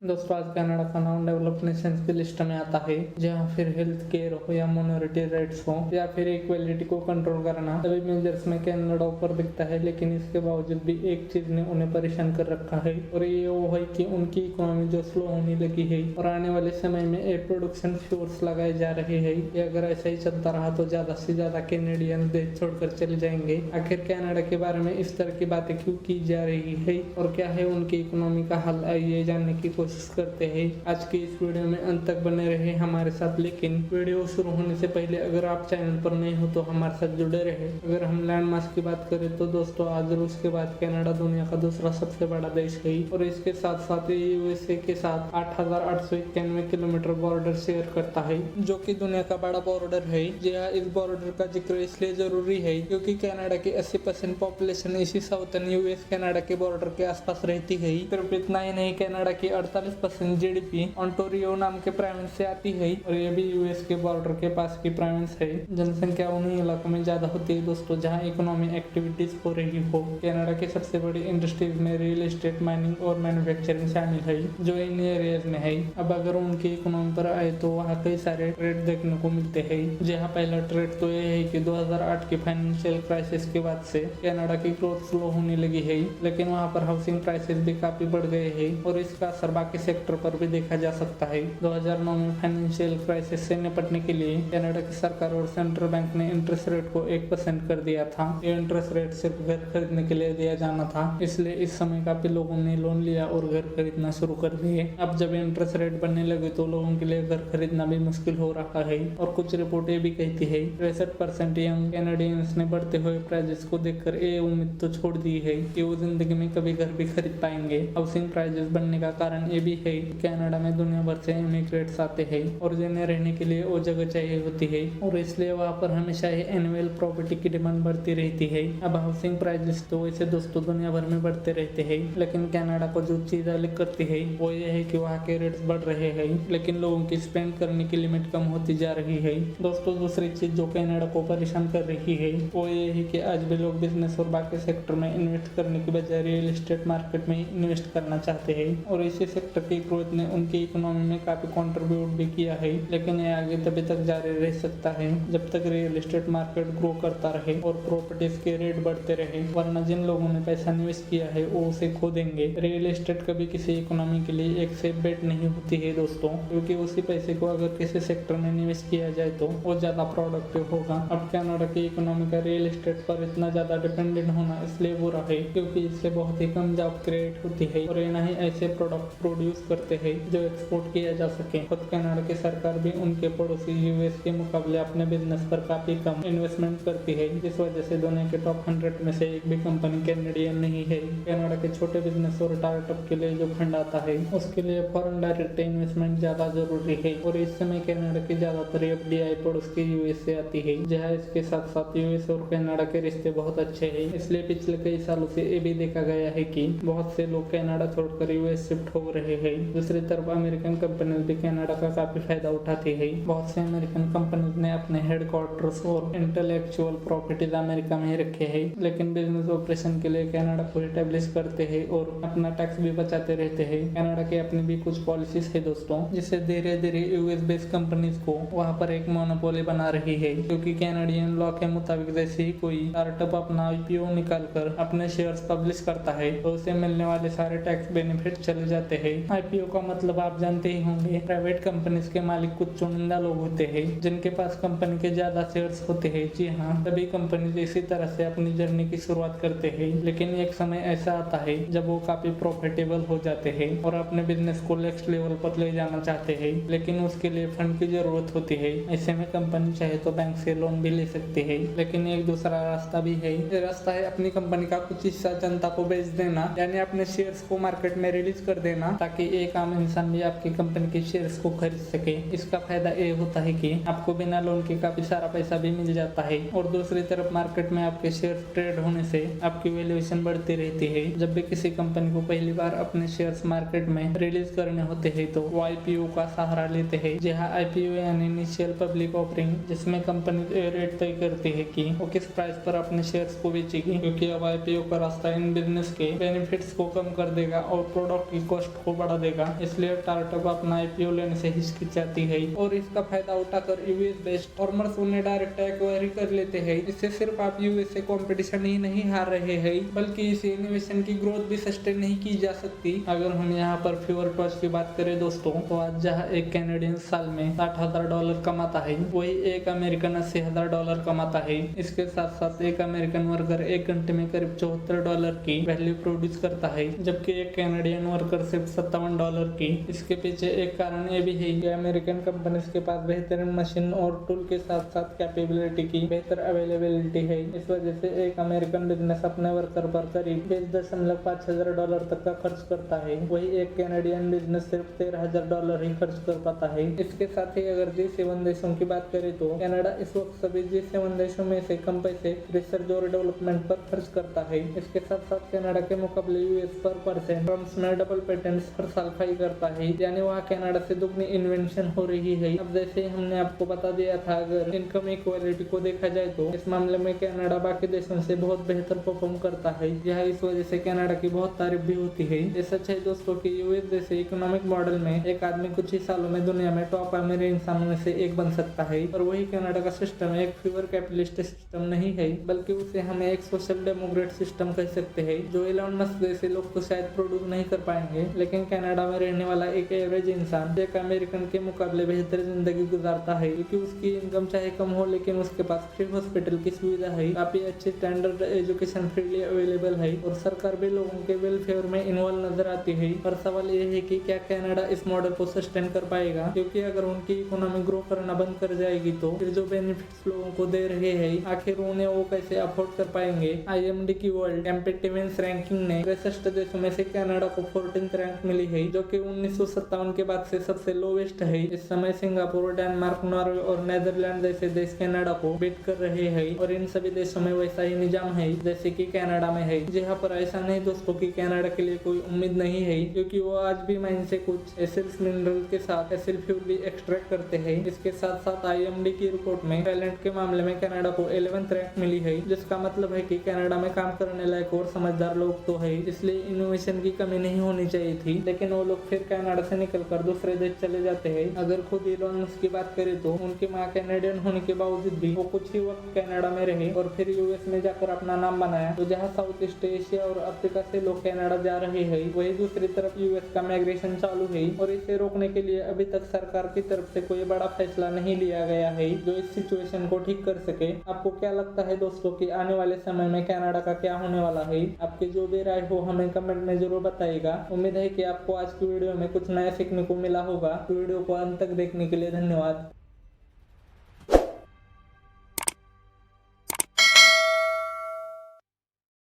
दोस्तों आज कनाडा का नाम डेवलप्ड नेशंस की लिस्ट में आता है, जहां फिर हेल्थ केयर हो या माइनॉरिटी राइट्स हो या फिर इक्वलिटी को कंट्रोल करना, सभी मेजर्स में कनाडा ऊपर दिखता है। लेकिन इसके बावजूद भी एक चीज ने उन्हें परेशान कर रखा है, और ये वो है कि उनकी इकोनॉमी जो स्लो होने लगी है और आने वाले समय में एक प्रोडक्शन फ्यूर्स लगाए जा रहे हैं। ये अगर ऐसा ही चलता रहा तो ज्यादा से ज्यादा कैनेडियन देश छोड़कर चले जाएंगे। आखिर कनाडा के बारे में इस तरह की बातें क्यों की जा रही है और क्या है उनकी इकोनॉमी का हल, आइए जानने की कोशिश करते हैं। आज की इस वीडियो में अंत तक बने रहे हमारे साथ। लेकिन वीडियो शुरू होने से पहले अगर आप चैनल पर नए हो तो हमारे साथ जुड़े रहे। अगर हम लैंडमार्क की बात करें तो दोस्तों आज रूस के बाद कनाडा दुनिया का दूसरा सबसे बड़ा देश है, और इसके साथ साथ यूएसए के साथ 8,891 किलोमीटर बॉर्डर शेयर करता है, जो कि दुनिया का बड़ा बॉर्डर है। जी हाँ, इस बॉर्डर का जिक्र इसलिए जरूरी है क्योंकि कनाडा की 80% पॉपुलेशन इसी साउथर्न यूएस कनाडा के बॉर्डर के आसपास रहती है। सिर्फ इतना ही नहीं, कनाडा की 48% जीडीपी ऑन्टारियो नाम के प्रोविंस से आती है, और ये भी यूएस के बॉर्डर के पास की प्रोविंस है। जनसंख्या उन्हीं इलाकों में ज्यादा होती है दोस्तों जहां इकोनॉमी एक्टिविटीज हो रही हो। कनाडा की सबसे बड़ी इंडस्ट्रीज में रियल एस्टेट, माइनिंग और मैन्युफैक्चरिंग शामिल है, जो इन एरियाज में है। अब अगर उनकी इकोनॉमी पर आए तो वहाँ कई सारे ट्रेड देखने को मिलते हैं। जहाँ पहला ट्रेड तो ये है कि 2008 की फाइनेंशियल क्राइसिस के बाद से कनाडा की ग्रोथ स्लो होने लगी है, लेकिन वहाँ पर हाउसिंग प्राइसेस भी काफी बढ़ गए हैं और इसका असर बाकी सेक्टर पर भी देखा जा सकता है। 2009 में फाइनेंशियल क्राइसिस से निपटने के लिए कनाडा की सरकार और सेंट्रल बैंक ने इंटरेस्ट रेट को 1% कर दिया था। ये इंटरेस्ट रेट सिर्फ घर खरीदने के लिए दिया जाना था, इसलिए इस समय काफी लोगों ने लोन लिया और घर खरीदना शुरू कर दिए। अब जब इंटरेस्ट रेट बढ़ने लगे तो लोगों के लिए घर खरीदना भी मुश्किल हो रहा है, और कुछ रिपोर्टें भी कहती है 63% यंग कैनेडियंस ने बढ़ते हुए प्राइजेस को देखकर ये उम्मीद तो छोड़ दी है कि वो जिंदगी में कभी घर भी खरीद पाएंगे। हाउसिंग प्राइजेस बढ़ने का कारण ये भी है कनाडा में दुनिया भर से इमिग्रेट्स आते हैं और जिन्हें रहने के लिए वो जगह चाहिए होती है, और इसलिए वहाँ पर हमेशा ही एनुअल प्रॉपर्टी की डिमांड बढ़ती रहती है। अब हाउसिंग प्राइजेस तो वैसे दोस्तों दुनिया भर में बढ़ते रहते हैं, लेकिन कनाडा को जो चीज अलग करती है वो ये है कि वहाँ के रेट्स बढ़ रहे हैं, लेकिन लोगों की स्पेंड करने की लिमिट कम होती जा रही है। दोस्तों दूसरी चीज जो कनाडा को परेशान कर रही है वो ये है कि आज भी लोग बिजनेस और बाकी सेक्टर में इन्वेस्ट करने की बजाय रियल एस्टेट मार्केट में इन्वेस्ट करना चाहते हैं, और इसी सेक्टर की ग्रोथ ने उनकी इकोनॉमी में काफी कंट्रीब्यूट भी किया है। लेकिन ये आगे तभी तक जारी रह सकता है जब तक रियल एस्टेट मार्केट ग्रो करता रहे और प्रॉपर्टीज के रेट बढ़ते रहे, वरना जिन लोगों ने पैसा निवेश किया है वो उसे खो देंगे। रियल एस्टेट कभी किसी इकोनॉमी के लिए एक सेफ बेट नहीं होती है दोस्तों, क्योंकि उसी पैसे को अगर किसी सेक्टर में निवेश किया जाए तो वो ज्यादा प्रोडक्टिव होगा। अब कनाडा की इकोनॉमी का रियल एस्टेट पर इतना ज्यादा डिपेंडेंट होना इसलिए बुरा है क्योंकि इससे बहुत ही कम जॉब क्रिएट होती है, और ये नहीं ऐसे प्रोडक्ट प्रोड्यूस करते हैं जो एक्सपोर्ट किया जा सके। खुद कनाडा की सरकार भी उनके पड़ोसी यूएस के मुकाबले अपने बिजनेस पर काफी कम इन्वेस्टमेंट करती है, जिस वजह से दुनिया के टॉप 100 में से एक भी कंपनी कैनेडियन नहीं है। कनाडा के छोटे बिजनेस और स्टार्टअप के लिए जो फंड आता है उसके लिए फॉरेन डायरेक्ट इन्वेस्टमेंट ज्यादा जरूरी है, और इस समय कनाडा की ज्यादातर एफडीआई पड़ोस की यूएस से आती है, जहाँ इसके साथ साथ यूएस और कनाडा के रिश्ते बहुत अच्छे हैं। इसलिए पिछले कई सालों से ये भी देखा गया है कि बहुत से लोग कनाडा छोड़कर यूएस शिफ्ट हो रहे हैं। दूसरी तरफ अमेरिकन कंपनीज भी कनाडा का काफी फायदा उठाती है। बहुत से अमेरिकन कंपनीज ने अपने हेडक्वार्टर्स और इंटेलेक्चुअल प्रॉपर्टीज अमेरिका में ही रखे हैं, लेकिन बिजनेस ऑपरेशन के लिए कनाडा को एस्टेब्लिश करते हैं और अपना टैक्स भी बचाते रहते हैं। कनाडा की अपनी भी कुछ पॉलिसीज है दोस्तों, जिससे धीरे धीरे यूएस बेस्ड कंपनीज को वहाँ पर एक मोनोपोली बना रही है, क्योंकि कैनेडियन लॉ के मुताबिक जैसे ही कोई स्टार्टअप अपना आईपीओ निकाल कर अपने शेयर्स पब्लिश करता है तो उसे मिलने वाले सारे टैक्स बेनिफिट चले जाते हैं। आईपीओ का मतलब आप जानते ही होंगे, प्राइवेट कंपनीज के मालिक कुछ चुनिंदा लोग होते हैं जिनके पास कंपनी के ज्यादा शेयर्स होते हैं। जी हाँ, सभी कंपनीज इसी तरह से अपनी जर्नी की शुरुआत करते हैं, लेकिन एक समय ऐसा आता है जब वो काफी प्रॉफिटेबल हो जाते हैं और अपने बिजनेस को नेक्स्ट लेवल पर ले जाना चाहते हैं, लेकिन उसके लिए फंड की जरूरत होती है। ऐसे में कंपनी चाहे तो बैंक से लोन भी ले सकती है, लेकिन एक दूसरा रास्ता भी है। ये रास्ता है अपनी कंपनी का कुछ हिस्सा जनता को बेच देना, यानी अपने शेयर्स को मार्केट में रिलीज कर देना, ताकि एक आम इंसान भी आपकी कंपनी के शेयर्स को खरीद सके। इसका फायदा ये होता है कि आपको बिना लोन के काफी सारा पैसा भी मिल जाता है, और दूसरी तरफ मार्केट में आपके शेयर ट्रेड होने से आपकी वैल्यूएशन बढ़ती रहती है। जब भी किसी कंपनी को पहली बार अपने शेयर्स मार्केट में रिलीज करने होते हैं तो वो आईपीओ का सहारा लेते हैं। जहाँ आईपीओ यानी इनिशियल पब्लिक ऑफरिंग, जिसमें कंपनी रेट तय करती है कि वो किस प्राइस पर अपने शेयर्स को बेचेगी, क्योंकि अब आईपीओ का रास्ता इन बिजनेस के बेनिफिट्स को कम कर देगा और प्रोडक्ट की कॉस्ट को को बढ़ा देगा, इसलिए स्टार्टअप अपना IPO लेने से हिचकिचाती है और इसका फायदा उठाकर यूएस बेस्ड फॉर्मर्स उन्हें डायरेक्ट एक्वायरी कर लेते हैं। इससे सिर्फ आप यूएस से कंपटीशन ही नहीं हार रहे हैं, बल्कि इस इनोवेशन की ग्रोथ भी सस्टेन नहीं की जा सकती। अगर हम यहाँ पर फ्यूअर कॉस्ट की बात करें दोस्तों, तो आज जहाँ एक कैनेडियन साल में $60,000 कमाता है, वही एक अमेरिकन $80,000 कमाता है। इसके साथ साथ एक अमेरिकन वर्कर 1 घंटे में करीब $74 की वैल्यू प्रोड्यूस करता है, जबकि एक कैनेडियन वर्कर सिर्फ $57 की। इसके पीछे एक कारण ये भी है कि अमेरिकन कंपनीज के पास बेहतरीन मशीन और टूल के साथ साथ कैपेबिलिटी की बेहतर अवेलेबिलिटी है। इस वजह से एक अमेरिकन बिजनेस अपने वर्कर पर करीब $20.5 तक का खर्च करता है, वही एक कैनेडियन बिजनेस सिर्फ $13,000 ही खर्च कर पाता है। इसके साथ ही अगर G7 देशों की बात करें तो कनाडा इस वक्त सभी G7 देशों में से कम पैसे रिसर्च और डेवलपमेंट पर खर्च करता है। इसके साथ साथ कनाडा के मुकाबले यूएस पर परसेंट टर्म्स में डबल पेटेंट्स हर साल फाइल करता है, यानी वहाँ कनाडा से दुगनी इन्वेंशन हो रही है। अब जैसे हमने आपको बता दिया था, अगर इनकम इक्वालिटी को देखा जाए तो इस मामले में कनाडा बाकी देशों से बहुत बेहतर परफॉर्म करता है। यह इस वजह से कनाडा की बहुत तारीफ भी होती है। ये सच है दोस्तों कि यूएस जैसे इकोनॉमिक मॉडल में एक आदमी कुछ ही सालों में दुनिया में टॉप अमीर इंसानों में से एक बन सकता है, और वही कनाडा का सिस्टम एक फ्यूअर कैपिटलिस्ट सिस्टम नहीं है, बल्कि उसे हम एक सोशल डेमोक्रेट सिस्टम कह सकते हैं। जो एलन मस्क जैसे लोग तो शायद प्रोड्यूस नहीं कर पाएंगे, लेकिन कनाडा में रहने वाला एक एवरेज इंसान एक अमेरिकन के मुकाबले बेहतर जिंदगी गुजारता है, क्योंकि उसकी इनकम चाहे कम हो लेकिन उसके पास फ्री हॉस्पिटल की सुविधा है, काफी अच्छी स्टैंडर्ड एजुकेशन फ्रीली अवेलेबल है, और सरकार भी लोगों के वेलफेयर में इन्वॉल्व नजर आती है। पर सवाल यह है कि क्या कनाडा इस मॉडल को सस्टेन कर पाएगा, क्योंकि अगर उनकी इकोनॉमी ग्रो करना बंद कर जाएगी तो फिर जो बेनिफिट्स लोगों को दे रहे हैं आखिर उन्हें वो कैसे अफोर्ड कर पाएंगे। IMD की वर्ल्ड कॉम्पिटिटिवनेस रैंकिंग ने 63 देशों में से कनाडा को 14th रैंक मिली है, जो कि 1957 के बाद से सबसे लोवेस्ट है। इस समय सिंगापुर, डेनमार्क, नॉर्वे और नेदरलैंड जैसे देश कनाडा को बीट कर रहे हैं, और इन सभी देशों में वैसा ही निजाम है जैसे कि कनाडा में है। जी हाँ, पर ऐसा नहीं दोस्तों कि कनाडा के लिए कोई उम्मीद नहीं है, क्योंकि वो आज भी माइन से कुछ एसिड्स मिनरल के साथ एसिड फ्यूल भी एक्सट्रैक्ट करते हैं। इसके साथ साथ IMD की रिपोर्ट में टैलेंट के मामले में कनाडा को 11th रैंक मिली है, जिसका मतलब है कि कनाडा में काम करने लायक और समझदार लोग तो है, इसलिए इनोवेशन की कमी नहीं होनी चाहिए थी। लेकिन वो लोग फिर कनाडा से निकलकर दूसरे देश चले जाते हैं। अगर खुद इलोन मस्क की बात करें तो उनकी माँ कैनेडियन होने के बावजूद भी वो कुछ ही वक्त कनाडा में रहे और फिर यूएस में जाकर अपना नाम बनाया। तो जहाँ साउथ ईस्ट एशिया और अफ्रीका से लोग कनाडा जा रहे हैं, वही दूसरी तरफ यूएस का माइग्रेशन चालू है, और इसे रोकने के लिए अभी तक सरकार की तरफ से कोई बड़ा फैसला नहीं लिया गया है जो इस सिचुएशन को ठीक कर सके। आपको क्या लगता है दोस्तों कि आने वाले समय में कनाडा का क्या होने वाला है? आपकी जो भी राय हो हमें कमेंट में जरूर बताइएगा। उम्मीद है कि आपको आज की वीडियो में कुछ नया सीखने को मिला होगा। वीडियो को अंत तक देखने के लिए धन्यवाद।